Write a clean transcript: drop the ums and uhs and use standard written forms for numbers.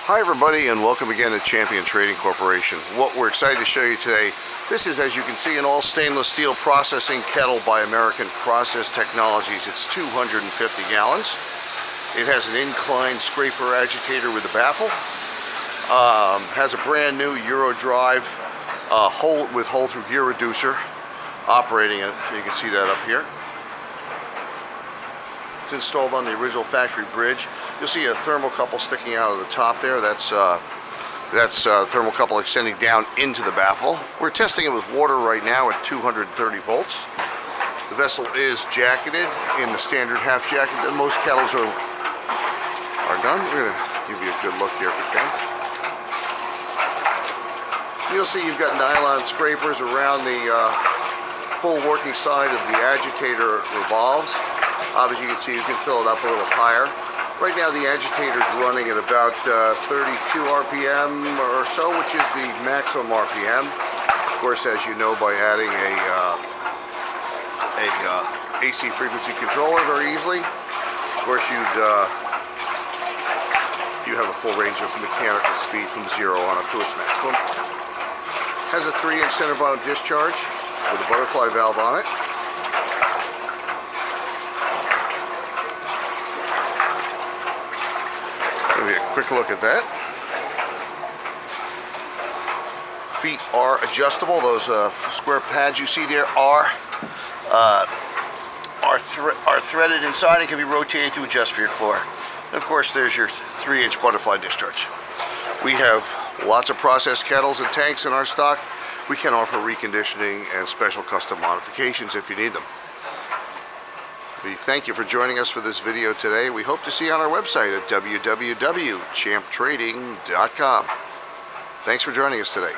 Hi everybody, and welcome again to Champion Trading Corporation. What we're excited to show you today, this is, as you can see, an all stainless steel processing kettle by American Process Technologies. It's 250 gallons. It has an inclined scraper agitator with a baffle. Has a brand new Euro drive hole through gear reducer operating it. You can see that up here. It's installed on the original factory bridge. You'll see a thermocouple sticking out of the top there. That's thermocouple extending down into the baffle. We're testing it with water right now at 230 volts. The vessel is jacketed in the standard half jacket that most kettles are done. We're going to give you a good look here if we can. You'll see you've got nylon scrapers around the full working side of the agitator revolves. Obviously, you can see you can fill it up a little higher. Right now, the agitator is running at about 32 RPM or so, which is the maximum RPM. Of course, as you know, by adding a AC frequency controller very easily, of course, you have a full range of mechanical speed from 0 on up to its maximum. Has a 3-inch center bottom discharge with a butterfly valve on it. Give you a quick look at that. Feet are adjustable. Those square pads you see there are threaded inside and can be rotated to adjust for your floor. And of course, there's your 3-inch butterfly discharge. We have lots of process kettles and tanks in our stock. We can offer reconditioning and special custom modifications if you need them. We thank you for joining us for this video today. We hope to see you on our website at www.champtrading.com. Thanks for joining us today.